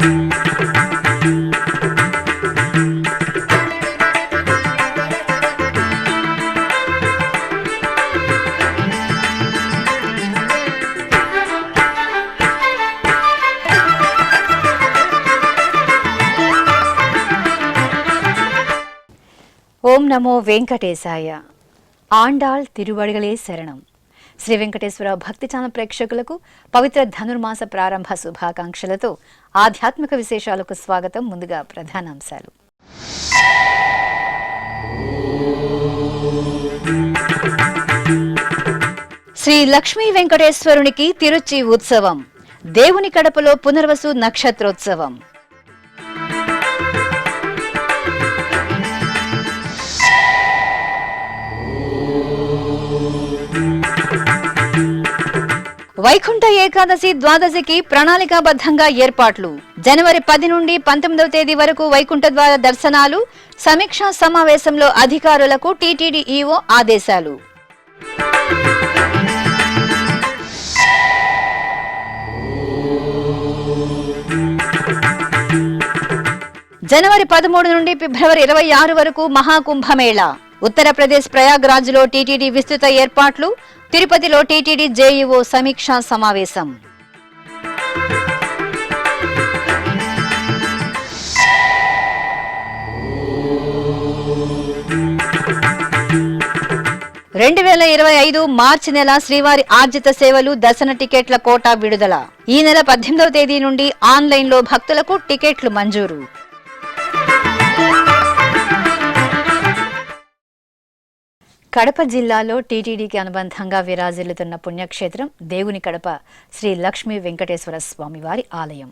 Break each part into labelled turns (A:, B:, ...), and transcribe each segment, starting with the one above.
A: ఓం నమో వెంకటేశాయ. ఆండాళ్ తిరువడిగలే శరణం. శ్రీ వెంకటేశ్వర భక్తి ఛానల్ ప్రేక్షకులకు పవిత్ర ధనుర్మాస ప్రారంభ శుభాకాంక్షలతో ఆధ్యాత్మిక విశేషాలకు స్వాగతం. ముందుగా ప్రధానాంశాలు. శ్రీ లక్ష్మీ వెంకటేశ్వరునికి తిరుచి ఉత్సవం. దేవుని కడపలో పునర్వసు నక్షత్రోత్సవం. వైకుంఠ ఏకాదశి ద్వాదశికి ప్రణాళికాబద్ధంగా ఏర్పాట్లు. జనవరి 10 నుండి 19వ తేదీ వరకు వైకుంఠ ద్వార దర్శనాలు. సమీక్షా సమావేశంలో అధికారులకు టీటీడీ ఈవో ఆదేశాలు. జనవరి 13 నుండి ఫిబ్రవరి 26 వరకు మహాకుంభమేళా. ఉత్తరప్రదేశ్ ప్రయాగ్రాజ్లో టీటీడీ విస్తృత ఏర్పాట్లు. తిరుపతిలో టీటీడీ జేఈఓ సమీక్షా సమావేశం. మార్చి నెల శ్రీవారి ఆర్జిత సేవలు దర్శన టికెట్ల కోటా విడుదల. ఈ నెల 18వ తేదీ నుండి ఆన్లైన్లో భక్తులకు టికెట్లు మంజూరు. కడప జిల్లాలో టీటీడీకి అనుబంధంగా విరాజిల్లుతున్న పుణ్యక్షేత్రం దేవుని కడప శ్రీ లక్ష్మీ వెంకటేశ్వర స్వామివారి ఆలయం.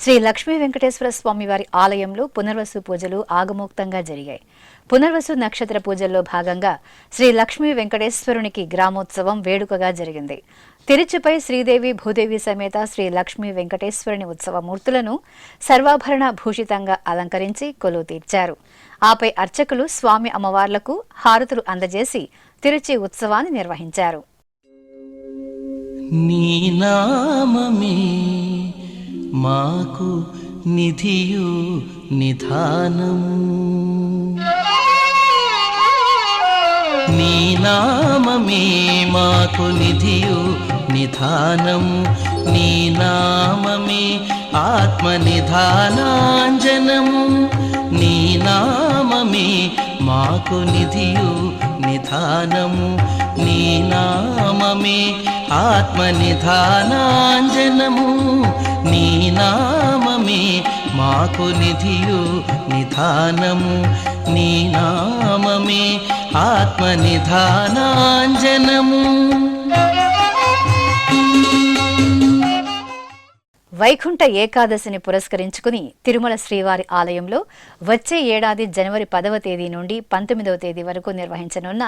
A: శ్రీ లక్ష్మీ వెంకటేశ్వర స్వామివారి ఆలయంలో పునర్వసు పూజలు ఆగమోక్తంగా జరిగాయి. పునర్వసు నక్షత్ర పూజల్లో భాగంగా శ్రీ లక్ష్మీ వెంకటేశ్వరునికి గ్రామోత్సవం వేడుకగా జరిగింది. తిరుచిపై శ్రీదేవి భూదేవి సమేత శ్రీ లక్ష్మీ వెంకటేశ్వరుని ఉత్సవ మూర్తులను సర్వాభరణ భూషితంగా అలంకరించి కొలువు తీర్చారు. ఆపై అర్చకులు స్వామి అమ్మవార్లకు హారతులు అందజేసి తిరుచి ఉత్సవాన్ని నిర్వహించారు.
B: నీ నామమే మాకు నిధియు నిధానము, నీ నామమే మాకు నిధియు నిధానము, నీ నామమే ఆత్మ నిధానాంజనము, నీ నామమే మాకు నిధియు నిధానము, నీ నామమే ఆత్మ నిధానాంజనము, నీ నామమే మాకు నిధియు నిధానము, నీ నామమే ఆత్మ నిధానాంజనము.
A: వైకుంఠ ఏకాదశిని పురస్కరించుకుని తిరుమల శ్రీవారి ఆలయంలో వచ్చే ఏడాది జనవరి 10వ తేదీ నుండి 19వ తేదీ వరకు నిర్వహించనున్న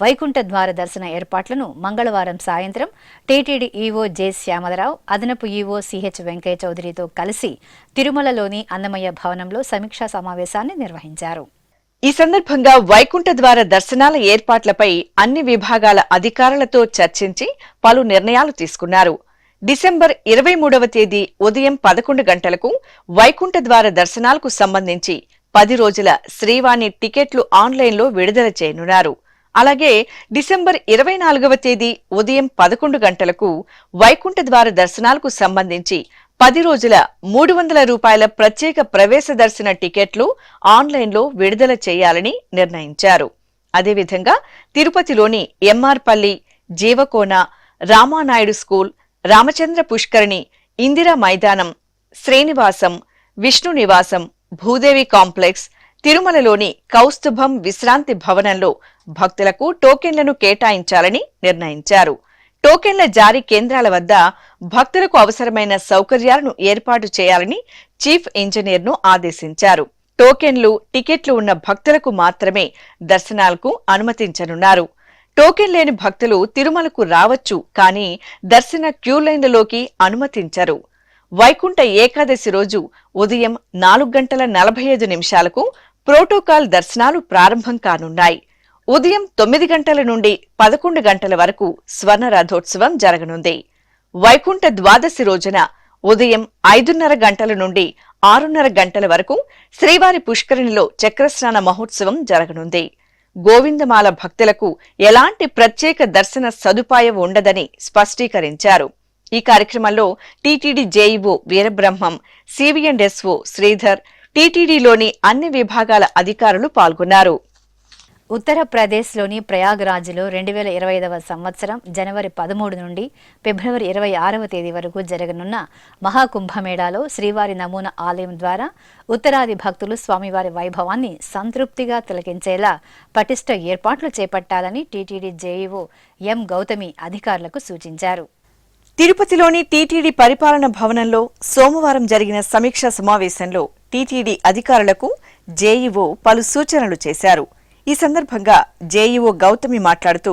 A: వైకుంఠ ద్వార దర్శన ఏర్పాట్లను మంగళవారం సాయంత్రం టీటీడీ ఈవో జె శ్యామలరావు, అదనపు ఈవో సిహెచ్ వెంకయ్య చౌదరితో కలిసి తిరుమలలోని అన్నమయ్య భవనంలో సమీక్షా సమావేశాన్ని నిర్వహించారు.
C: ఈ సందర్భంగా వైకుంఠ ద్వార దర్శనాల ఏర్పాట్లపై అన్ని విభాగాల అధికారులతో చర్చించి పలు నిర్ణయాలు తీసుకున్నారు. డిసెంబర్ 23వ తేదీ ఉదయం 11 గంటలకు వైకుంఠ ద్వార దర్శనాలకు సంబంధించి 10 రోజుల శ్రీవాణి టికెట్లు ఆన్లైన్లో విడుదల చేయనున్నారు. అలాగే డిసెంబర్ 24వ తేదీ ఉదయం 11 గంటలకు వైకుంఠ ద్వార దర్శనాలకు సంబంధించి 10 రోజుల ₹300 ప్రత్యేక ప్రవేశ దర్శన టికెట్లు ఆన్లైన్లో విడుదల చేయాలని నిర్ణయించారు. అదేవిధంగా తిరుపతిలోని ఎంఆర్పల్లి, జీవకోన, రామానాయుడు స్కూల్, రామచంద్ర పుష్కరిణి, ఇందిరా మైదానం, శ్రీనివాసం, విష్ణు నివాసం, భూదేవి కాంప్లెక్స్, తిరుమలలోని కౌస్తుభం విశ్రాంతి భవనంలో భక్తులకు టోకెన్లను కేటాయించాలని నిర్ణయించారు. టోకెన్ల జారీ కేంద్రాల వద్ద భక్తులకు అవసరమైన సౌకర్యాలను ఏర్పాటు చేయాలని చీఫ్ ఇంజనీర్ను ఆదేశించారు. టోకెన్లు, టికెట్లు ఉన్న భక్తులకు మాత్రమే దర్శనాలకు అనుమతించనున్నారు. టోకెన్ లేని భక్తులు తిరుమలకు రావచ్చు, కానీ దర్శన క్యూలైన్లలోకి అనుమతించరు. వైకుంఠ ఏకాదశి రోజు ఉదయం 4:45 ప్రోటోకాల్ దర్శనాలు ప్రారంభం కానున్నాయి. ఉదయం 9 గంటల నుండి 11 గంటల వరకు స్వర్ణ రథోత్సవం జరగనుంది. వైకుంఠ ద్వాదశి రోజున ఉదయం 5:30 గంటల నుండి 6:30 గంటల వరకు శ్రీవారి పుష్కరిణిలో చక్రస్నాన మహోత్సవం జరగనుంది. గోవిందమాల భక్తులకు ఎలాంటి ప్రత్యేక దర్శన సదుపాయం ఉండదని స్పష్టీకరించారు. ఈ కార్యక్రమంలో TTD JEO Veerabrahmam, CV and SO Sridhar, టీటీడీలోని అన్ని విభాగాల అధికారులు పాల్గొన్నారు.
A: ఉత్తరప్రదేశ్లోని ప్రయాగ్రాజ్లో 2025వ సంవత్సరం జనవరి 13 నుండి ఫిబ్రవరి 26వ తేదీ వరకు జరగనున్న మహాకుంభమేళాలో శ్రీవారి నమూనా ఆలయం ద్వారా ఉత్తరాది భక్తులు స్వామివారి వైభవాన్ని సంతృప్తిగా తిలకించేలా పటిష్ట ఏర్పాట్లు చేపట్టాలని టీటీడీ జేఈఓ ఎం గౌతమి అధికారులకు సూచించారు.
C: తిరుపతిలోని టీటీడీ పరిపాలన భవనంలో సోమవారం జరిగిన సమీక్షా సమావేశంలో టీటీడీ అధికారులకు జేఈఓ పలు సూచనలు చేశారు. ఈ సందర్భంగా జేఈఓ గౌతమి మాట్లాడుతూ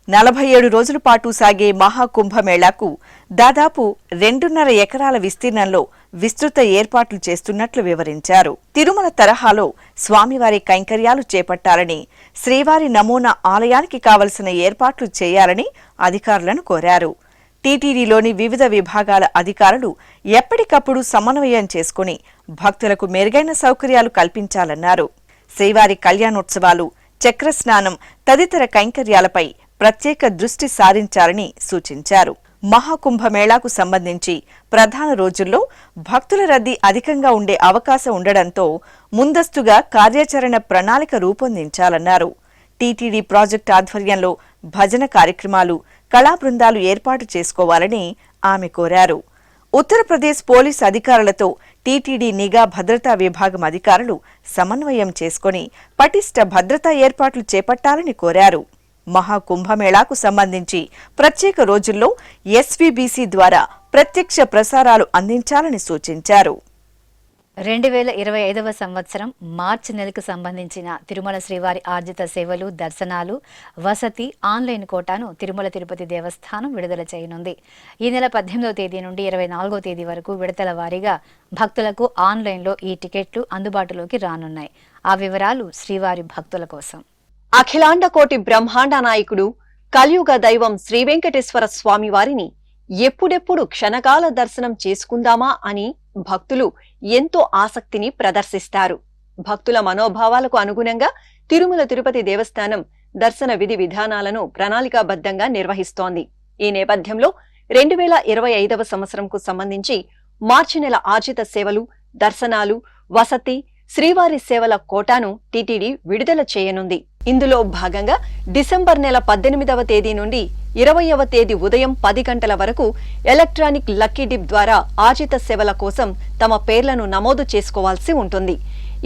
C: 47 రోజుల పాటు సాగే మహాకుంభమేళాకు దాదాపు 2.5 ఎకరాల విస్తీర్ణంలో విస్తృత ఏర్పాట్లు చేస్తున్నట్లు వివరించారు. తిరుమల తరహాలో స్వామివారి కైంకర్యాలు చేపట్టాలని, శ్రీవారి నమూనా ఆలయానికి కావలసిన ఏర్పాట్లు చేయాలని అధికారులను కోరారు. టీటీడీలోని వివిధ విభాగాల అధికారులు ఎప్పటికప్పుడు సమన్వయం చేసుకుని భక్తులకు మెరుగైన సౌకర్యాలు కల్పించాలన్నారు. శ్రీవారి కళ్యాణోత్సవాలు, చక్రస్నానం తదితర కైంకర్యాలపై ప్రత్యేక దృష్టి సారించాలని సూచించారు. మహాకుంభమేళాకు సంబంధించి ప్రధాన రోజుల్లో భక్తుల రద్దీ అధికంగా ఉండే అవకాశం ఉండడంతో ముందస్తుగా కార్యాచరణ ప్రణాళిక రూపొందించాలన్నారు. టీటీడీ ప్రాజెక్టు ఆధ్వర్యంలో భజన కార్యక్రమాలు, కళా బృందాలు ఏర్పాటు చేసుకోవాలని ఆమె కోరారు. ఉత్తరప్రదేశ్ పోలీసు అధికారులతో టీటీడీ నిఘా భద్రతా విభాగం అధికారులు సమన్వయం చేసుకుని పటిష్ట భద్రతా ఏర్పాట్లు చేపట్టాలని కోరారు. మహాకుంభమేళాకు సంబంధించి ప్రత్యేక రోజుల్లో ఎస్వీబీసీ ద్వారా ప్రత్యక్ష ప్రసారాలు అందించాలని సూచించారు.
A: 2025వ సంవత్సరం మార్చి నెలకు సంబంధించిన తిరుమల శ్రీవారి ఆర్జిత సేవలు, దర్శనాలు, వసతి ఆన్లైన్ కోటాను తిరుమల తిరుపతి దేవస్థానం విడుదల చేయనుంది. ఈ నెల 18వ తేదీ నుండి 24వ తేదీ వరకు విడతల వారీగా భక్తులకు ఆన్లైన్లో ఈ టికెట్లు అందుబాటులోకి రానున్నాయి. ఆ వివరాలు శ్రీవారి భక్తుల కోసం.
D: అఖిలాండ కోటి బ్రహ్మాండ నాయకుడు, కలియుగ దైవం శ్రీ వెంకటేశ్వర స్వామి వారిని ఎప్పుడెప్పుడు క్షణకాల దర్శనం చేసుకుందామా అని భక్తులు ఎంతో ఆసక్తిని ప్రదర్శిస్తారు. భక్తుల మనోభావాలకు అనుగుణంగా తిరుమల తిరుపతి దేవస్థానం దర్శన విధి విధానాలను ప్రణాళికాబద్ధంగా నిర్వహిస్తోంది. ఈ నేపథ్యంలో 2025వ సంవత్సరంకు సంబంధించి మార్చి నెల ఆర్జిత సేవలు, దర్శనాలు, వసతి, శ్రీవారి సేవల కోటాను టీటీడీ విడుదల చేయనుంది. ఇందులో భాగంగా డిసెంబర్ నెల 18వ తేదీ నుండి 20వ తేదీ ఉదయం 10 గంటల వరకు ఎలక్ట్రానిక్ లక్కీ డిప్ ద్వారా ఆర్జిత సేవల కోసం తమ పేర్లను నమోదు చేసుకోవాల్సి ఉంటుంది.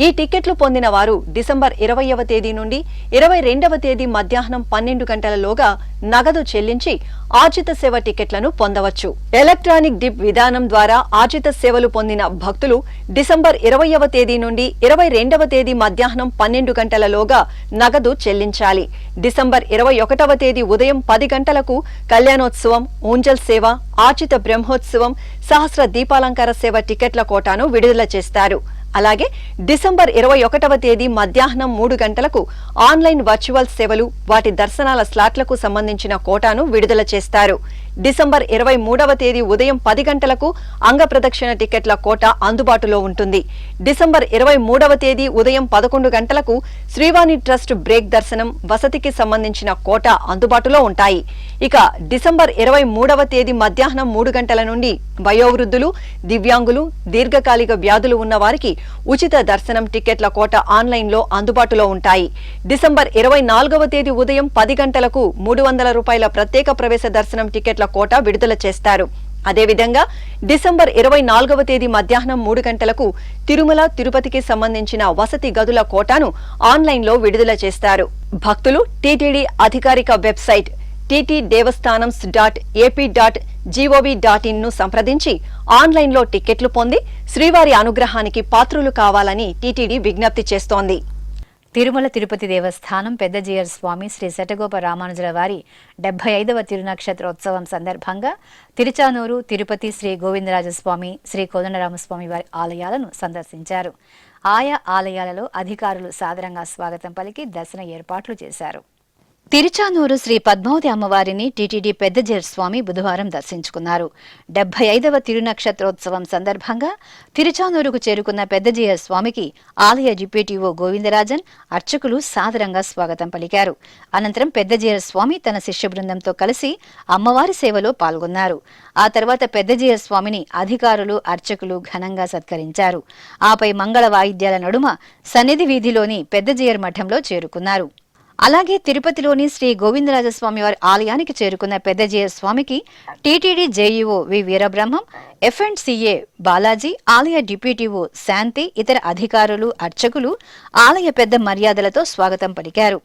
D: ఈ టికెట్లు పొందిన వారు డిసెంబర్ 20వ తేదీ నుండి 22వ తేదీ మధ్యాహ్నం 12 గంటలలోగా నగదు చెల్లించి ఆర్జిత సేవ టికెట్లను పొందవచ్చు. ఎలక్ట్రానిక్ డిప్ విధానం ద్వారా ఆర్జిత సేవలు పొందిన భక్తులు డిసెంబర్ 20వ తేదీ నుండి 22వ తేదీ మధ్యాహ్నం 12 గంటలలోగా నగదు చెల్లించాలి. డిసెంబర్ 21వ తేదీ ఉదయం 10 గంటలకు కళ్యాణోత్సవం, ఊంజల్ సేవ, ఆర్జిత బ్రహ్మోత్సవం, సహస్ర దీపాలంకార సేవ టికెట్ల కోటాను విడుదల చేస్తారు. అలాగే డిసెంబర్ 21వ తేదీ మధ్యాహ్నం 3 గంటలకు ఆన్లైన్ వర్చువల్ సేవలు, వాటి దర్శనాల స్లాట్లకు సంబంధించిన కోటాను విడుదల చేస్తారు. డిసెంబర్ 23వ తేదీ ఉదయం 10 గంటలకు అంగ ప్రదక్షిణ టికెట్ల కోట అందుబాటులో ఉంటుంది. డిసెంబర్ 23వ తేదీ ఉదయం 11 గంటలకు శ్రీవాణి ట్రస్ట్ బ్రేక్ దర్శనం, వసతికి సంబంధించిన కోట అందుబాటులో ఉంటాయి. ఇక డిసెంబర్ 23వ తేదీ మధ్యాహ్నం 3 గంటల నుండి వయోవృద్ధులు, దివ్యాంగులు, దీర్ఘకాలిక వ్యాధులు ఉన్న వారికి ఉచిత దర్శనం టికెట్ల కోట ఆన్లైన్లో అందుబాటులో ఉంటాయి. డిసెంబర్ 24వ తేదీ ఉదయం 10 గంటలకు 300 రూపాయల ప్రత్యేక ప్రవేశ దర్శనం టికెట్ల కోట విడుదల చేస్తారు. అదేవిధంగా డిసెంబర్ 24వ తేదీ మధ్యాహ్నం 3 గంటలకు తిరుమల, తిరుపతికి సంబంధించిన వసతి గదుల కోటాను ఆన్లైన్లో విడుదల చేస్తారు. భక్తులు టీటీడీ అధికారిక వెబ్సైట్ ttdevastanams.ap.gov.in ను సంప్రదించి ఆన్లైన్లో టికెట్లు పొంది శ్రీవారి అనుగ్రహానికి పాత్రులు కావాలని టీటీడీ విజ్ఞప్తి చేస్తోంది.
A: తిరుమల తిరుపతి దేవస్థానం పెద్ద జీయర్ స్వామి శ్రీ శటగోప రామానుజుల వారి 75వ తిరునక్షత్రోత్సవం సందర్భంగా తిరుచానూరు, తిరుపతి శ్రీ గోవిందరాజస్వామి, శ్రీ కోదండరామస్వామి వారి ఆలయాలను సందర్శించారు. ఆయా ఆలయాలలో అధికారులు సాదరంగా స్వాగతం పలికి దర్శన ఏర్పాట్లు చేశారు. తిరుచానూరు శ్రీ పద్మావతి అమ్మవారిని టీటీడీ పెద్దజీయర్ స్వామి బుధవారం దర్శించుకున్నారు. 75వ తిరునక్షత్రోత్సవం సందర్భంగా తిరుచానూరుకు చేరుకున్న పెద్దజీయర్ స్వామికి ఆలయ డిప్యూటీఓ గోవిందరాజన్, అర్చకులు సాదరంగా స్వాగతం పలికారు. అనంతరం పెద్దజీయర్ స్వామి తన శిష్య బృందంతో కలిసి అమ్మవారి సేవలో పాల్గొన్నారు. ఆ తర్వాత పెద్దజీయర్ స్వామిని అధికారులు, అర్చకులు ఘనంగా సత్కరించారు. ఆపై మంగళ వాయిద్యాల నడుమ సన్నిధి వీధిలోని పెద్దజీయర్ మఠంలో చేరుకున్నారు. అలాగే తిరుపతిలోని శ్రీ గోవిందరాజస్వామి వారి ఆలయానికి చేరుకున్న పెద్దజీయర్ స్వామికి TTD JEO V Veerabrahmam, F and CA Balaji, ఆలయ డిప్యూటీఓ శాంతి, ఇతర అధికారులు, అర్చకులు ఆలయ పెద్ద మర్యాదలతో స్వాగతం పలికారు.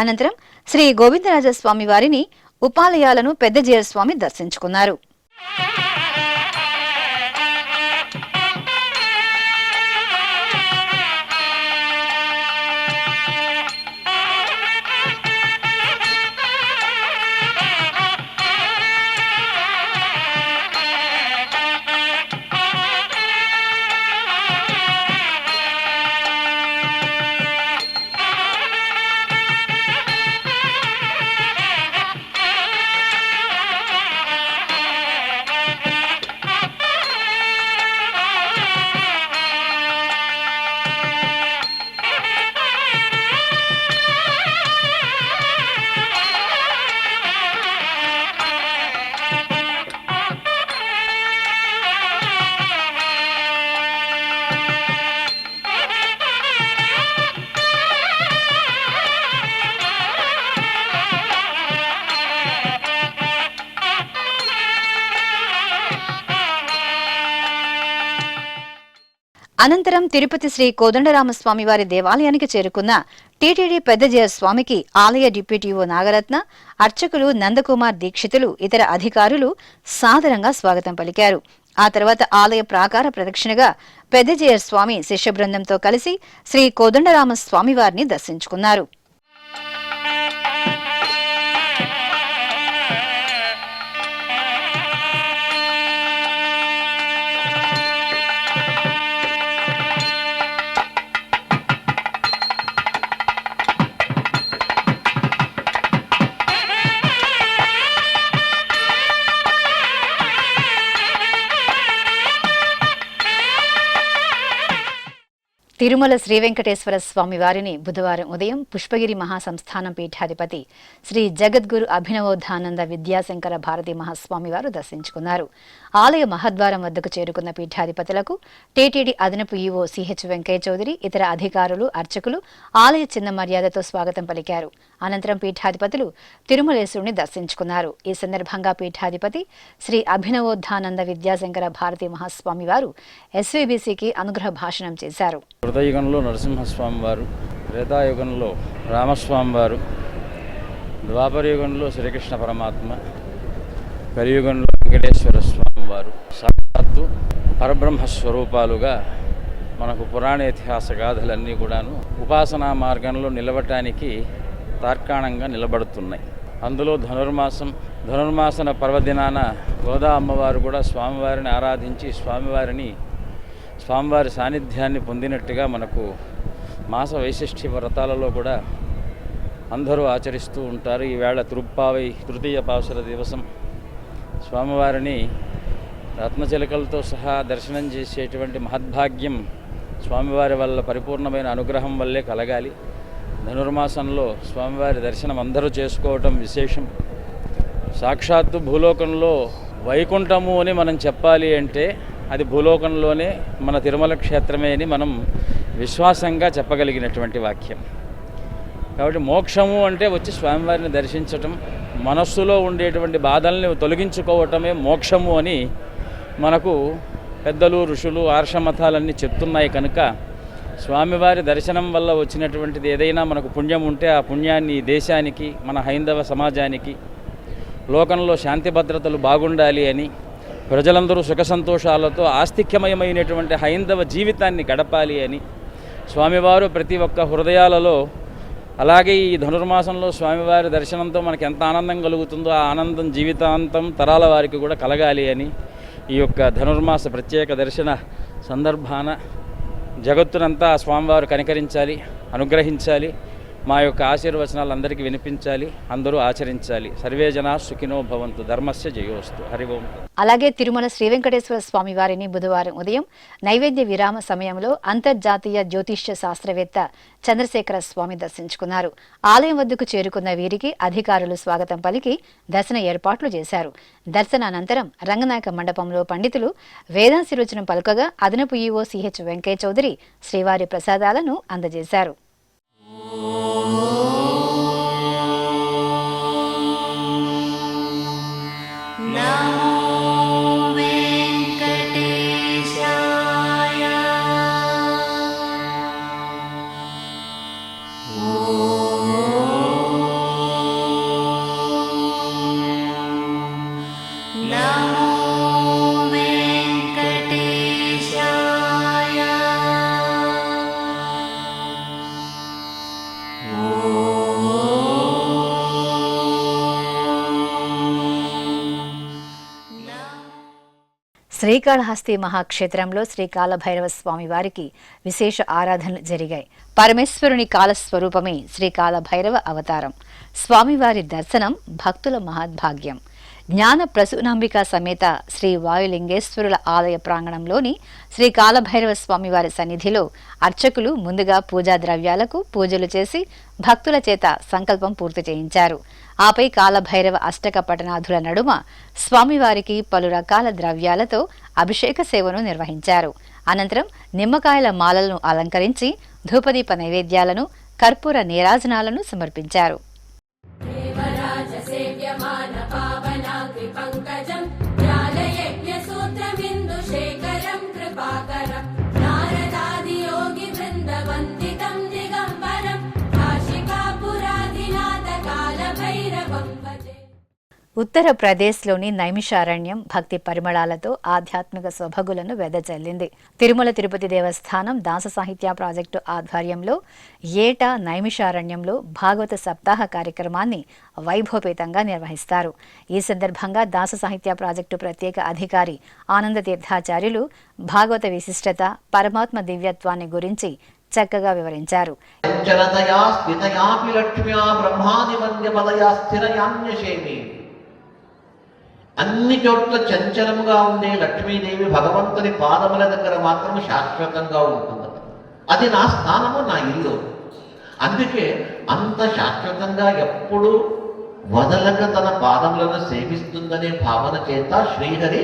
A: అనంతరం శ్రీ గోవిందరాజస్వామి వారిని, ఉపాలయాలను పెద్దజీయర్ స్వామి దర్శించుకున్నారు. అనంతరం తిరుపతి శ్రీ కోదండరామస్వామి వారి దేవాలయానికి చేరుకున్న టీటీడీ పెద్దజీయర్ స్వామికి ఆలయ డిప్యూటీఓ నాగరత్న, అర్చకులు నందకుమార్ దీక్షితులు, ఇతర అధికారులు సాదరంగా స్వాగతం పలికారు. ఆ తర్వాత ఆలయ ప్రాకార ప్రదక్షిణగా పెద్దజీయర్ స్వామి శిష్య బృందంతో కలిసి శ్రీ కోదండరామస్వామి వారిని దర్శించుకున్నారు. తిరుమల శ్రీ వెంకటేశ్వర స్వామి వారిని బుధవారం ఉదయం పుష్పగిరి మహాసంస్థానం పీఠాధిపతి శ్రీ జగద్గురు అభినవోధానంద విద్యాశంకర భారతి మహాస్వామి వారు దర్శించుకున్నారు. ఆలయ మహద్వారం వద్దకు చేరుకున్న పీఠాధిపతులకు టీటీడీ అదనపు ఈవో సిహెచ్ వెంకయ్య చౌదరి, ఇతర అధికారులు, అర్చకులు ఆలయ చిన్న మర్యాదతో స్వాగతం పలికారు. అనంతరం పీఠాధిపతులు తిరుమలేశ్వరుని దర్శించుకున్నారు. ఈ సందర్భంగా పీఠాధిపతి శ్రీ అభినవోధానంద విద్యాశంకర భారతి మహాస్వామి వారు ఎస్వీబీసీకి అనుగ్రహ భాషణం చేశారు.
E: కృతయుగంలో నరసింహస్వామి వారు, త్రేతాయుగంలో రామస్వామి వారు, ద్వాపరయుగంలో శ్రీకృష్ణ పరమాత్మ, కలియుగంలో వెంకటేశ్వర స్వామి వారు సాక్షాత్తు పరబ్రహ్మ స్వరూపాలుగా మనకు పురాణ ఇతిహాస గాథలన్నీ కూడాను ఉపాసనా మార్గంలో నిలవటానికి తార్కాణంగా నిలబడుతున్నాయి. అందులో ధనుర్మాసన పర్వదినాన గోదా అమ్మవారు కూడా స్వామివారిని ఆరాధించి స్వామివారి సాన్నిధ్యాన్ని పొందినట్టుగా మనకు మాస వైశిష్ట్య వ్రతాలలో కూడా అందరూ ఆచరిస్తూ ఉంటారు. ఈవేళ తిరుప్పావై తృతీయ పావసర దివసం స్వామివారిని రత్నచిలకలతో సహా దర్శనం చేసేటువంటి మహద్భాగ్యం స్వామివారి వల్ల పరిపూర్ణమైన అనుగ్రహం వల్లే కలగాలి. ధనుర్మాసంలో స్వామివారి దర్శనం అందరూ చేసుకోవటం విశేషం. సాక్షాత్తు భూలోకంలో వైకుంఠము అని మనం చెప్పాలి అంటే అది భూలోకంలోనే మన తిరుమల క్షేత్రమే అని మనం విశ్వాసంగా చెప్పగలిగినటువంటి వాక్యం. కాబట్టి మోక్షము అంటే వచ్చి స్వామివారిని దర్శించటం, మనస్సులో ఉండేటువంటి బాధల్ని తొలగించుకోవటమే మోక్షము అని మనకు పెద్దలు, ఋషులు, ఆర్షమతాలన్నీ చెప్తున్నాయి. కనుక స్వామివారి దర్శనం వల్ల వచ్చినటువంటిది ఏదైనా మనకు పుణ్యం ఉంటే ఆ పుణ్యాన్ని ఈ దేశానికి, మన హైందవ సమాజానికి, లోకంలో శాంతి భద్రతలు బాగుండాలి అని, ప్రజలందరూ సుఖ సంతోషాలతో ఆస్తిక్యమయమైనటువంటి హైందవ జీవితాన్ని గడపాలి అని స్వామివారు ప్రతి ఒక్క హృదయాలలో, అలాగే ఈ ధనుర్మాసంలో స్వామివారి దర్శనంతో మనకి ఎంత ఆనందం కలుగుతుందో ఆ ఆనందం జీవితాంతం తరాల వారికి కూడా కలగాలి అని ఈ యొక్క ధనుర్మాస ప్రత్యేక దర్శన సందర్భాన జగత్తునంతా స్వామివారు కనికరించాలి, అనుగ్రహించాలి. మా యొక్క ఆశీర్వచనాలు అందరికీ వినిపించాలి, అందరూ ఆచరించాలి. సర్వే జనా సుఖినో భవంతు. ధర్మస్య జయోస్తు. హరి ఓం.
A: అలాగే తిరుమల శ్రీ వెంకటేశ్వర స్వామి వారిని బుధవారం ఉదయం నైవేద్య విరామ సమయంలో అంతర్జాతీయ జ్యోతిష్య శాస్త్రవేత్త చంద్రశేఖర స్వామి దర్శించుకున్నారు. ఆలయం వద్దకు చేరుకున్న వీరికి అధికారులు స్వాగతం పలికి దర్శన ఏర్పాట్లు చేశారు. దర్శనానంతరం రంగనాయక మండపంలో పండితులు వేదాశీర్వచనం పలుకగా అదనపు ఈవో సిహెచ్ వెంకయ్య చౌదరి శ్రీవారి ప్రసాదాలను అందజేశారు. శ్రీకాళహస్తి మహాక్షేత్రంలో శ్రీ కాలభైరవ స్వామి వారికి విశేష ఆరాధనలు జరిగాయి. పరమేశ్వరుని కాలస్వరూపమే శ్రీ కాలభైరవ అవతారం. స్వామివారి దర్శనం భక్తుల మహద్భాగ్యం. జ్ఞాన ప్రసూనాంబిక సమేత శ్రీ వాయులింగేశ్వరుల ఆలయ ప్రాంగణంలోని శ్రీ కాలభైరవ స్వామివారి సన్నిధిలో అర్చకులు ముందుగా పూజా ద్రవ్యాలకు పూజలు చేసి భక్తుల చేత సంకల్పం పూర్తి చేయించారు. ఆపై కాలభైరవ అష్టక పఠనాథుల నడుమ స్వామివారికి పలు రకాల ద్రవ్యాలతో అభిషేక సేవను నిర్వహించారు. అనంతరం నిమ్మకాయల మాలలను అలంకరించి ధూపదీప నైవేద్యాలను, కర్పూర నీరాజనాలను సమర్పించారు. ఉత్తరప్రదేశ్లోని నైమిషారణ్యం భక్తి పరిమళాలతో ఆధ్యాత్మిక సొబగులను వెదజల్లింది. తిరుమల తిరుపతి దేవస్థానం దాస సాహిత్య ప్రాజెక్టు ఆధ్వర్యంలో ఏటా నైమిషారణ్యంలో భాగవత సప్తాహ కార్యక్రమాన్ని వైభవపేతంగా నిర్వహిస్తారు. ఈ సందర్భంగా దాస సాహిత్య ప్రాజెక్టు ప్రత్యేక అధికారి ఆనంద తీర్థాచార్యులు భాగవత విశిష్టత, పరమాత్మ దివ్యత్వాన్ని గురించి చక్కగా వివరించారు.
F: అన్ని చోట్ల చంచలముగా ఉండే లక్ష్మీదేవి భగవంతుని పాదముల దగ్గర మాత్రం శాశ్వతంగా ఉంటుందట. అది నా స్థానము, నా ఇల్లు. అందుకే అంత శాశ్వతంగా ఎప్పుడు వదలక తన పాదములను సేవిస్తుందనే భావన చేత శ్రీహరి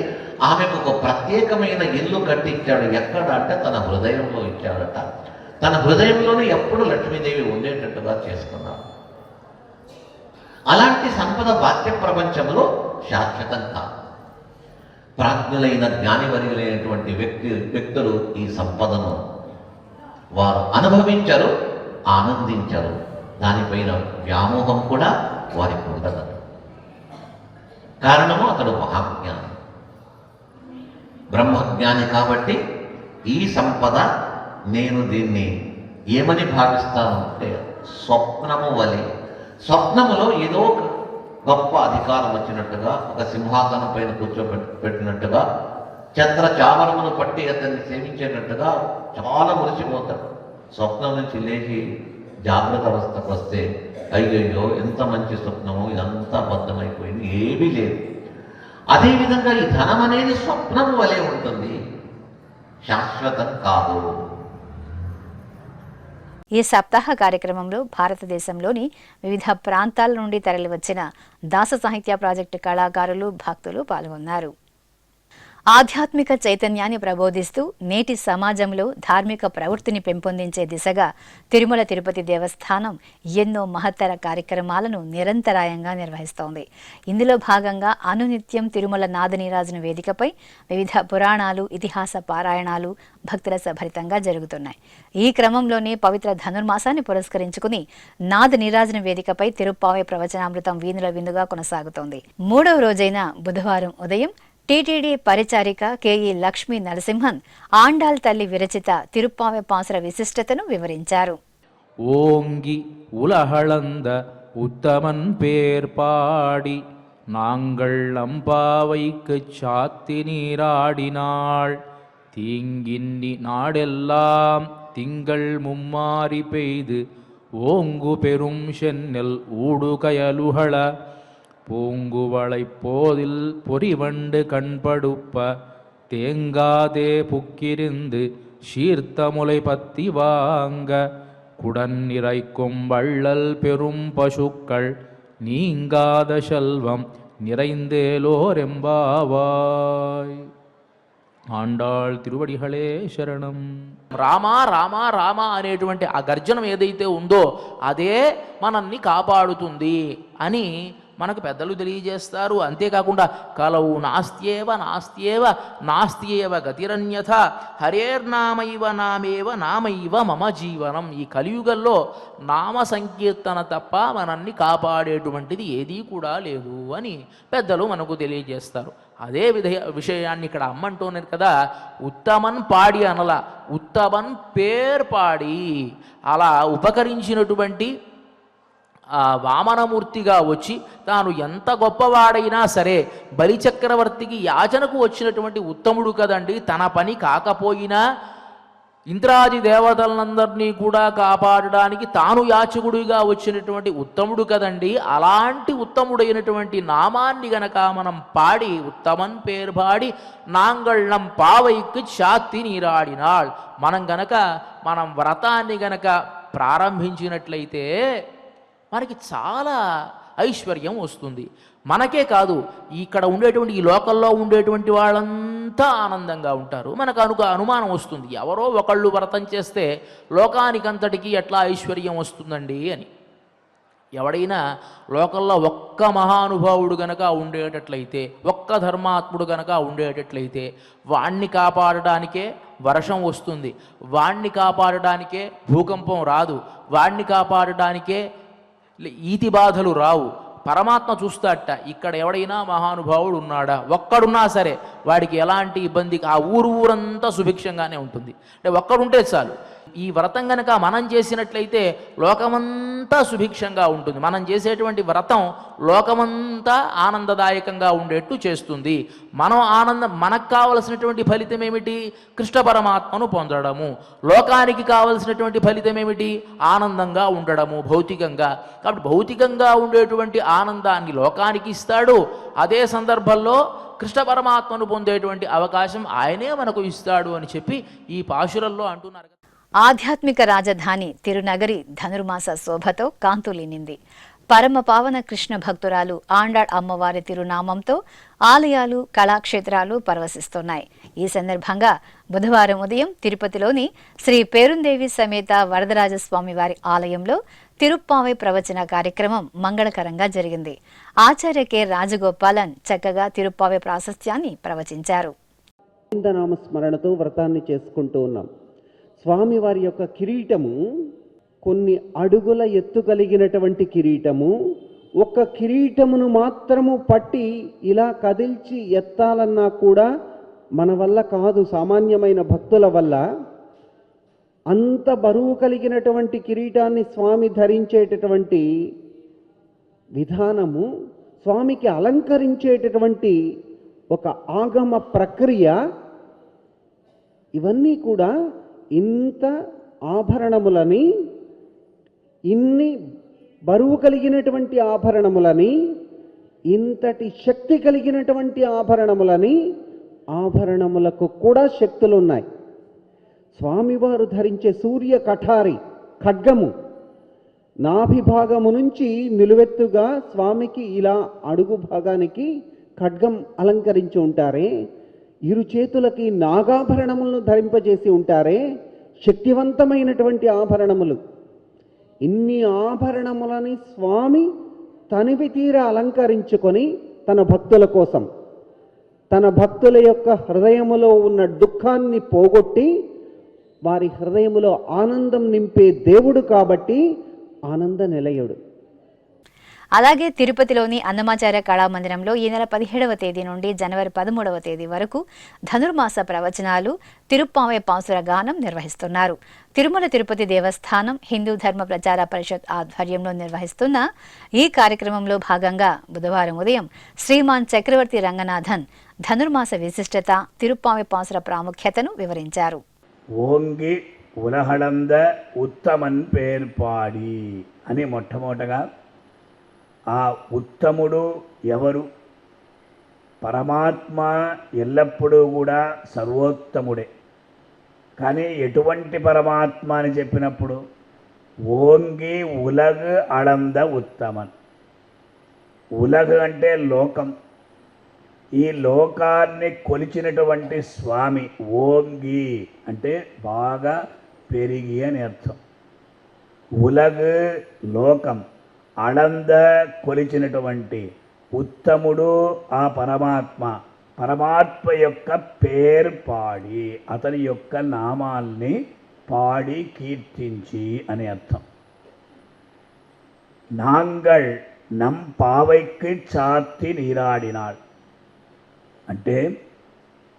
F: ఆమెకు ఒక ప్రత్యేకమైన ఇల్లు కట్టించాడు. ఎక్కడ అంటే తన హృదయంలో ఇచ్చాడట. తన హృదయంలోనే ఎప్పుడు లక్ష్మీదేవి ఉండేటట్టుగా చేసుకున్నాడు. అలాంటి సంపద బాహ్య ప్రపంచంలో శాశ్వతం కాదు. ప్రాజ్ఞులైన జ్ఞానివర్యులైనటువంటి వ్యక్తులు ఈ సంపదను వారు అనుభవించరు, ఆనందించరు. దానిపైన వ్యామోహం కూడా వారికి ఉండదు. కారణము అతడు మహాజ్ఞాని, బ్రహ్మజ్ఞాని. కాబట్టి ఈ సంపద నేను దీన్ని ఏమని భావిస్తాను అంటే స్వప్నము వలె. స్వప్నములో ఏదో గొప్ప అధికారం వచ్చినట్టుగా, ఒక సింహాసనం పైన కూర్చోబెట్టినట్టుగా, చంద్ర చామరమును పట్టి అతన్ని సేవించేటట్టుగా చాలా మురిసిపోతాడు. స్వప్నం నుంచి లేచి జాగ్రత్త అవస్థకు వస్తే అయ్యయ్యో ఎంత మంచి స్వప్నము, ఇదంతా బద్ధమైపోయింది, ఏమీ లేదు. అదేవిధంగా ఈ ధనం అనేది స్వప్నం వలె ఉంటుంది, శాశ్వతం కాదు.
A: ఈ సప్తాహ కార్యక్రమంలో భారతదేశంలోని వివిధ ప్రాంతాల నుండి తరలివచ్చిన దాస సాహిత్య ప్రాజెక్టు కళాకారులు, భక్తులు పాల్గొన్నారు. ఆధ్యాత్మిక చైతన్యాన్ని ప్రబోధిస్తూ నేటి సమాజంలో ధార్మిక ప్రవృత్తిని పెంపొందించే దిశగా తిరుమల తిరుపతి దేవస్థానం ఎన్నో మహత్తర కార్యక్రమాలను నిరంతరాయంగా నిర్వహిస్తోంది. ఇందులో భాగంగా అనునిత్యం తిరుమల నాదనీరాజన వేదికపై వివిధ పురాణాలు, ఇతిహాస పారాయణాలు భక్తిరసభరితంగా జరుగుతున్నాయి. ఈ క్రమంలోనే పవిత్ర ధనుర్మాసాన్ని పురస్కరించుకుని నాదనీరాజన వేదికపై తిరుప్పావై ప్రవచనామృతం వీణుల విందుగా కొనసాగుతోంది. 3వ రోజైన బుధవారం ఉదయం టీటీడీ పరిచారిక కేఈ లక్ష్మీ నరసింహన్ ఆండాల్ తల్లి విరచిత తిరుప్పావై పాసుర విశిష్టతను వివరించారు.
G: ஓங்கி உலகளந்த உத்தமன் பேர் பாடி நாங்கள் அம்பாவைக்குச் சாத்தி நீராடினாள். தீங்கின்னி நாடெல்லாம் திங்கள் மும்மாறி பெய்து ஓங்கு பெரும் சென்னல் ஊடுகயலுகள பூங்குவளைப் போதில் பொறிவண்டு கண்படுப்ப தேங்காதே புக்கிருந்து சீர்த்த முலை பத்தி வாங்க குடன் நிறைக்கும் வள்ளல் பெரும் பசுக்கள் நீங்காத செல்வம் நிறைந்தேலோரெம்பாவாய். ఆండాళ్ తిరువడిహళే శరణం. రామా రామా రామా అనేటువంటి ఆ గర్జనం ఏదైతే ఉందో అదే మనల్ని కాపాడుతుంది అని మనకు పెద్దలు తెలియజేస్తారు. అంతేకాకుండా కలవు నాస్త్యేవ నాస్త్యేవ నాస్త్యేవ గతిరన్యథ హరేర్నామైవ నామేవ నామైవ మమ జీవనం. ఈ కలియుగంలో నామ సంకీర్తన తప్ప మనల్ని కాపాడేటువంటిది ఏదీ కూడా లేదు అని పెద్దలు మనకు తెలియజేస్తారు. అదే విషయాన్ని ఇక్కడ అమ్మంటున్నారు కదా, ఉత్తమన్ పాడి అనల, ఉత్తమన్ పేర్ పాడి. అలా ఉపకరించినటువంటి వామనమూర్తిగా వచ్చి తాను ఎంత గొప్పవాడైనా సరే బలిచక్రవర్తికి యాచనకు వచ్చినటువంటి ఉత్తముడు కదండి. తన పని కాకపోయినా ఇంద్రాది దేవతలందరినీ కూడా కాపాడడానికి తాను యాచకుడిగా వచ్చినటువంటి ఉత్తముడు కదండి. అలాంటి ఉత్తముడైనటువంటి నామాన్ని గనక మనం పాడి, ఉత్తమన్ పేరు పాడి నాంగళ్ళం పావైకి చాత్తి నీరాడినాள். మనం వ్రతాన్ని గనక ప్రారంభించినట్లయితే మనకి చాలా ఐశ్వర్యం వస్తుంది. మనకే కాదు, ఇక్కడ ఉండేటువంటి ఈ లోకల్లో ఉండేటువంటి వాళ్ళంతా ఆనందంగా ఉంటారు. మనకు అనుమానం వస్తుంది, ఎవరో ఒకళ్ళు వ్రతం చేస్తే లోకానికంతటికి ఎట్లా ఐశ్వర్యం వస్తుందండి అని. ఎవడైనా లోకల్లో ఒక్క మహానుభావుడు గనక ఉండేటట్లయితే, ఒక్క ధర్మాత్ముడు గనక ఉండేటట్లయితే వాణ్ణి కాపాడడానికే వర్షం వస్తుంది, వాణ్ణి కాపాడడానికే భూకంపం రాదు, వాణ్ణి కాపాడడానికే ఈతి బాధలు రావు. పరమాత్మ చూస్తాడట, ఇక్కడ ఎవడైనా మహానుభావుడు ఉన్నాడా, ఒక్కడున్నా సరే వాడికి ఎలాంటి ఇబ్బంది, ఆ ఊరంతా సుభిక్షంగానే ఉంటుంది. అంటే ఒక్కడుంటే చాలు. ఈ వ్రతం గనక మనం చేసినట్లయితే లోకమంతా సుభిక్షంగా ఉంటుంది. మనం చేసేటువంటి వ్రతం లోకమంతా ఆనందదాయకంగా ఉండేట్టు చేస్తుంది. మనకు కావలసినటువంటి ఫలితం ఏమిటి? కృష్ణ పరమాత్మను పొందడము. లోకానికి కావలసినటువంటి ఫలితం ఏమిటి? ఆనందంగా ఉండడము భౌతికంగా. కాబట్టి భౌతికంగా ఉండేటువంటి ఆనందాన్ని లోకానికి ఇస్తాడు, అదే సందర్భంలో కృష్ణ పరమాత్మను పొందేటువంటి అవకాశం ఆయనే మనకు ఇస్తాడు అని చెప్పి ఈ పాశురంలో అంటున్నారు.
A: ఆధ్యాత్మిక రాజధాని తిరునగరి ధనుర్మాస శోభతో కాంతులినింది. పరమ పావన కృష్ణ భక్తురాలు ఆండాళ్ అమ్మవారి తిరునామంతో ఆలయాలు, కళాక్షేత్రాలు పరవశిస్తున్నాయి. ఈ సందర్భంగా బుధవారం ఉదయం తిరుపతిలోని శ్రీ పేరుందేవి సమేత వరదరాజస్వామి వారి ఆలయంలో తిరుప్పావై ప్రవచన కార్యక్రమం మంగళకరంగా జరిగింది. ఆచార్య కె రాజగోపాలన్ చక్కగా తిరుప్పావై ప్రాశస్త్యాన్ని ప్రవచించారు.
H: నామస్మరణతో వ్రతాన్ని చేసుకుంటూ ఉన్నాం. స్వామివారి యొక్క కిరీటము కొన్ని అడుగుల ఎత్తు కలిగినటువంటి కిరీటము. ఒక్క కిరీటమును మాత్రము పట్టి ఇలా కదిల్చి ఎత్తాలన్నా కూడా మన వల్ల కాదు, సామాన్యమైన భక్తుల వల్ల. అంత బరువు కలిగినటువంటి కిరీటాన్ని స్వామి ధరించేటటువంటి విధానము, స్వామికి అలంకరించేటటువంటి ఒక ఆగమ ప్రక్రియ, ఇవన్నీ కూడా ఇంత ఆభరణములని, ఇన్ని బరువు కలిగినటువంటి ఆభరణములని, ఇంతటి శక్తి కలిగినటువంటి ఆభరణములని, ఆభరణములకు కూడా శక్తులు ఉన్నాయి. స్వామివారు ధరించే సూర్య కఠారి ఖడ్గము నాభిభాగము నుంచి నిలువెత్తుగా స్వామికి ఇలా అడుగు భాగానికి ఖడ్గం అలంకరించి ఉంటారే, ఇరు చేతులకి నాగాభరణములను ధరింపజేసి ఉంటారే, శక్తివంతమైనటువంటి ఆభరణములు. ఇన్ని ఆభరణములని స్వామి తనివి తీర అలంకరించుకొని తన భక్తుల కోసం, తన భక్తుల యొక్క హృదయములో ఉన్న దుఃఖాన్ని పోగొట్టి వారి హృదయములో ఆనందం నింపే దేవుడు కాబట్టి ఆనంద నిలయుడు.
A: అలాగే తిరుపతిలోని అన్నమాచార్య కళామందిరంలో ఈ నెల 17వ తేదీ నుండి జనవరి 13వ తేదీ వరకు ధనుర్మాస ప్రవచనాలు, తిరుప్పావై పాసుర గానం నిర్వహిస్తున్నారు. తిరుమల తిరుపతి దేవస్థానం హిందూ ధర్మ ప్రచార పరిషత్ ఆధ్వర్యంలో నిర్వహిస్తున్న ఈ కార్యక్రమంలో భాగంగా బుధవారం ఉదయం శ్రీమాన్ చక్రవర్తి రంగనాథన్ ధనుర్మాస విశిష్టత, తిరుప్పావై పాసుర ప్రాముఖ్యతను వివరించారు.
I: ఓంగి ఉలహళంద ఉత్తమన్ పేర్పాడి అని మొట్టమొదటగా ఆ ఉత్తముడు ఎవరు? పరమాత్మ ఎల్లప్పుడూ కూడా సర్వోత్తముడే. కానీ ఎటువంటి పరమాత్మ అని చెప్పినప్పుడు ఓంగి ఉలగ్ అళంద ఉత్తమన్. ఉలగ్ అంటే లోకం. ఈ లోకాన్ని కొలిచినటువంటి స్వామి. ఓంగి అంటే బాగా పెరిగి అని అర్థం. ఉలగ్ లోకం, అళంద కొలిచినటువంటి, ఉత్తముడు ఆ పరమాత్మ. పరమాత్మ యొక్క పేరు పాడి, అతని యొక్క నామాల్ని పాడి కీర్తించి అని అర్థం. నాంగల్ నం పావైకి చాతి నీరాడినాడు అంటే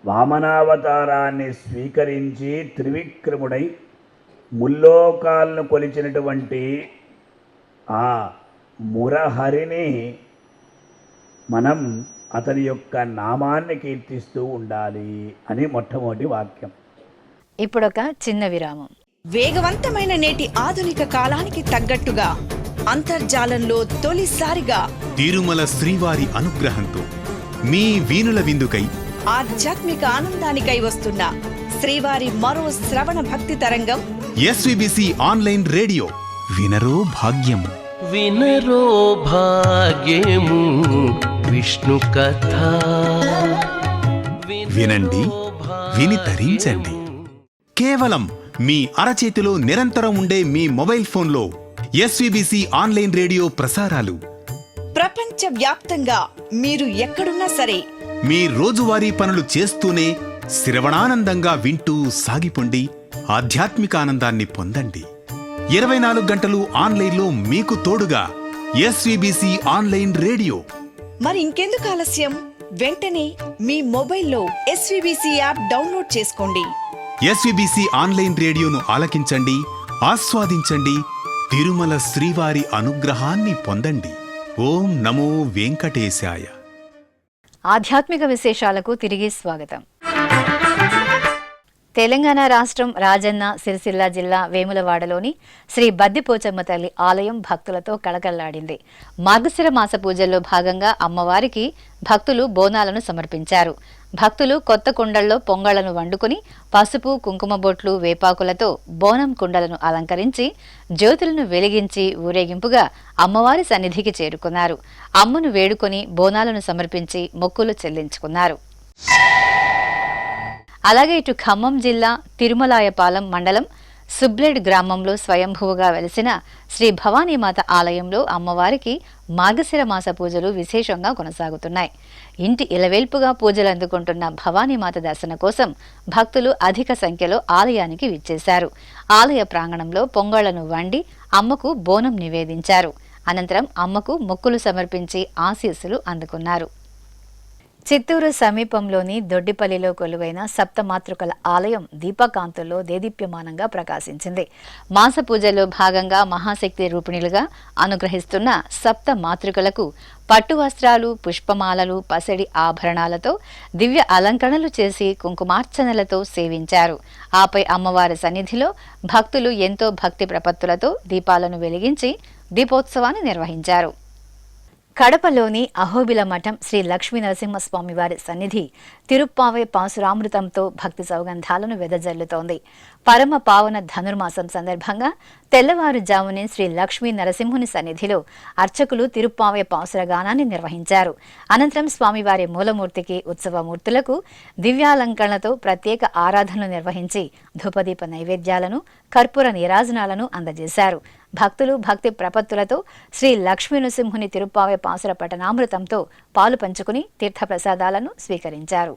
I: వామనావతారాన్ని స్వీకరించి త్రివిక్రముడై ముల్లోకాలను కొలిచినటువంటి ఆ మురహరిని మనం అతని యొక్క నామాన్ని కీర్తిస్తూ ఉండాలి అని మొట్టమొదటి వాక్యం.
A: ఇప్పుడొక చిన్న విరామం.
C: వేగవంతమైన నేటి ఆధునిక కాలానికి తగ్గట్టుగా అంతర్జాలంలో తొలిసారిగా
J: తిరుమల శ్రీవారి అనుగ్రహంతో మీ వీణుల విందుకై
C: ఆధ్యాత్మిక ఆనందానికై వస్తున్న శ్రీవారి మరో శ్రవణ భక్తి తరంగం
J: ఎస్విబిసి ఆన్లైన్ రేడియో. వినరో భాగ్యము.
B: వినరో భాగ్యము విష్ణు కథ.
J: వినండి, విని తరించండి. కేవలం మీ అరచేతిలో నిరంతరం ఉండే మీ మొబైల్ ఫోన్లో ఎస్విబిసి ఆన్లైన్ రేడియో ప్రసారాలు
C: ప్రపంచ వ్యాప్తంగా మీరు ఎక్కడున్నా సరే
J: మీ రోజువారీ పనులు చేస్తూనే శ్రవణానందంగా వింటూ సాగిపోండి. ఆధ్యాత్మిక ఆనందాన్ని పొందండి. 24 గంటలు ఆన్లైన్లో మీకు తోడుగా ఎస్విబిసి ఆన్లైన్ రేడియో.
C: మరి ఇంకెందుకు ఆలస్యం? వెంటనే మీ మొబైల్లో ఎస్విబిసి యాప్ డౌన్లోడ్ చేసుకోండి.
J: ఎస్విబిసి ఆన్లైన్ రేడియోను ఆలకించండి, ఆస్వాదించండి. తిరుమల శ్రీవారి అనుగ్రహాన్ని పొందండి. ఓం నమో వెంకటేశాయ.
A: ఆధ్యాత్మిక విశేషాలకు తిరిగి స్వాగతం. తెలంగాణ రాష్ట్రం రాజన్న సిరిసిల్ల జిల్లా వేములవాడలోని శ్రీ బద్దిపోచమ్మ తల్లి ఆలయం భక్తులతో కళకళలాడింది. మార్గశిర మాస పూజల్లో భాగంగా అమ్మవారికి భక్తులు బోనాలను సమర్పించారు. భక్తులు కొత్త కుండల్లో పొంగళ్లను వండుకుని పసుపు కుంకుమ బొట్లు వేపాకులతో బోనం కుండలను అలంకరించి జ్యోతులను వెలిగించి ఊరేగింపుగా అమ్మవారి సన్నిధికి చేరుకున్నారు. అమ్మను వేడుకొని బోనాలను సమర్పించి మొక్కులు చెల్లించుకున్నారు. అలాగే ఇటు ఖమ్మం జిల్లా తిరుమలాయపాలెం మండలం సుబ్లెడ్ గ్రామంలో స్వయంభువుగా వెలిసిన శ్రీ భవానీమాత ఆలయంలో అమ్మవారికి మార్గశిర మాస పూజలు విశేషంగా కొనసాగుతున్నాయి. ఇంటి ఇలవేల్పుగా పూజలు అందుకుంటున్న భవానీమాత దర్శన కోసం భక్తులు అధిక సంఖ్యలో ఆలయానికి విచ్చేశారు. ఆలయ ప్రాంగణంలో పొంగళ్లను వండి అమ్మకు బోనం నివేదించారు. అనంతరం అమ్మకు మొక్కులు సమర్పించి ఆశీస్సులు అందుకున్నారు. చిత్తూరు సమీపంలోని దొడ్డిపల్లిలో కొలువైన సప్తమాతృకల ఆలయం దీపకాంతుల్లో దేదీప్యమానంగా ప్రకాశించింది. మాస పూజల్లో భాగంగా మహాశక్తి రూపిణులుగా అనుగ్రహిస్తున్న సప్త మాతృకలకు పట్టు వస్త్రాలు, పుష్పమాలలు, పసిడి ఆభరణాలతో దివ్య అలంకరణలు చేసి కుంకుమార్చనలతో సేవించారు. ఆపై అమ్మవారి సన్నిధిలో భక్తులు ఎంతో భక్తి ప్రపత్తులతో దీపాలను వెలిగించి దీపోత్సవాన్ని నిర్వహించారు. కడపలోని అహోబిల మఠం శ్రీ లక్ష్మీ నరసింహస్వామి వారి సన్నిధి తిరుప్పావై పాసురామృతంతో భక్తి సౌగంధాలను వెదజల్లుతోంది. పరమ పావన ధనుర్మాసం సందర్భంగా తెల్లవారుజామునే శ్రీ లక్ష్మీ నరసింహుని సన్నిధిలో అర్చకులు తిరుప్పావై పాసురగానాన్ని నిర్వహించారు. అనంతరం స్వామివారి మూలమూర్తికి ఉత్సవమూర్తులకు దివ్యాలంకరణలతో ప్రత్యేక ఆరాధనలు నిర్వహించి ధూపదీప నైవేద్యాలను, కర్పూర నీరాజనాలను అందజేశారు. భక్తులు భక్తి ప్రపత్తులతో శ్రీ లక్ష్మీ నరసింహుని తిరుప్పావై పాసుర పఠనామృతంతో పాలు పంచుకుని తీర్థప్రసాదాలను స్వీకరించారు.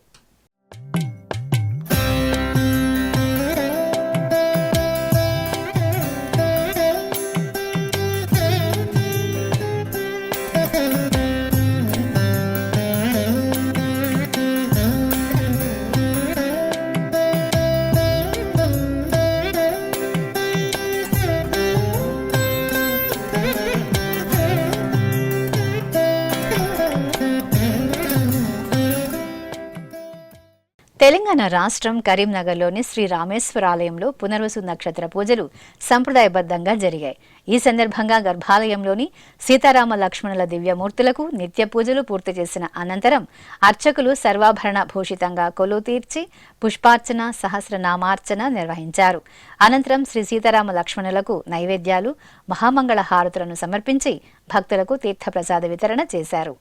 A: తెలంగాణ రాష్ట్రం కరీంనగర్లోని శ్రీ రామేశ్వర ఆలయంలో పునర్వసు నక్షత్ర పూజలు సంప్రదాయబద్ధంగా జరిగాయి. ఈ సందర్భంగా గర్భాలయంలోని సీతారామ లక్ష్మణుల దివ్యమూర్తులకు నిత్య పూజలు పూర్తి చేసిన అనంతరం అర్చకులు సర్వాభరణ భూషితంగా కొలువు తీర్చి పుష్పార్చన, సహస్రనామార్చన నిర్వహించారు. అనంతరం శ్రీ సీతారామ లక్ష్మణులకు నైవేద్యాలు, మహామంగళ హారతులను సమర్పించి భక్తులకు తీర్థప్రసాద వితరణ చేశారు.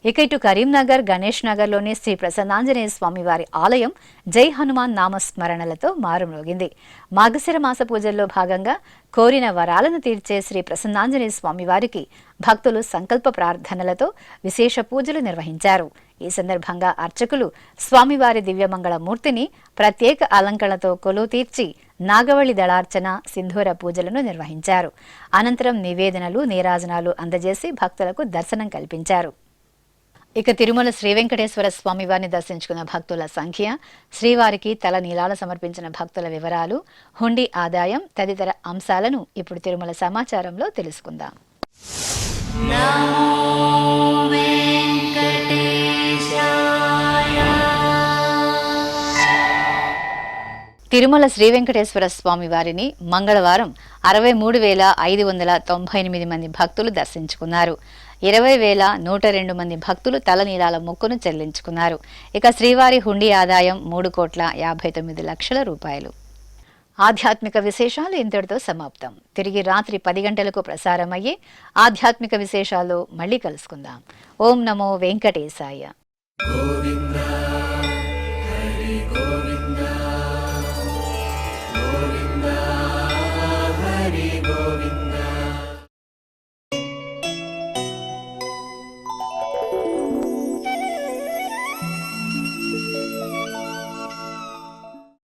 A: ఇక ఇటు కరీంనగర్, గణేష్ నగర్లోని శ్రీ ప్రసన్నాంజనేయ స్వామివారి ఆలయం జై హనుమాన్ నామస్మరణలతో మారుమ్రోగింది. మార్గశిర మాస పూజల్లో భాగంగా కోరిన వరాలను తీర్చే శ్రీ ప్రసన్నాంజనేయ స్వామివారికి భక్తులు సంకల్ప ప్రార్థనలతో విశేష పూజలు నిర్వహించారు. ఈ సందర్భంగా అర్చకులు స్వామివారి దివ్యమంగళ మూర్తిని ప్రత్యేక అలంకరణతో కొలువు తీర్చి నాగవళి దళార్చన, సింధూర పూజలను నిర్వహించారు. అనంతరం నివేదనలు, నీరాజనాలు అందజేసి భక్తులకు దర్శనం కల్పించారు. ఇక తిరుమల శ్రీ వెంకటేశ్వర స్వామివారిని దర్శించుకున్న భక్తుల సంఖ్య, శ్రీవారికి తల నీలాలు సమర్పించిన భక్తుల వివరాలు, హుండీ ఆదాయం తదితర అంశాలను ఇప్పుడు తిరుమల సమాచారంలో తెలుసుకుందాం. తిరుమల శ్రీ వెంకటేశ్వర స్వామి వారిని మంగళవారం 63,598 మంది భక్తులు దర్శించుకున్నారు. 20,102 మంది భక్తులు తలనీలాల మొక్కును చెల్లించుకున్నారు. ఇక శ్రీవారి హుండీ ఆదాయం 3,59,00,000 రూపాయలు. ఆధ్యాత్మిక విశేషాలు ఇంతటితో సమాప్తం. తిరిగి రాత్రి 10 గంటలకు ప్రసారమయ్యే ఆధ్యాత్మిక విశేషాలు మళ్ళీ కలుసుకుందాం. ఓం నమో వెంకటేశాయ.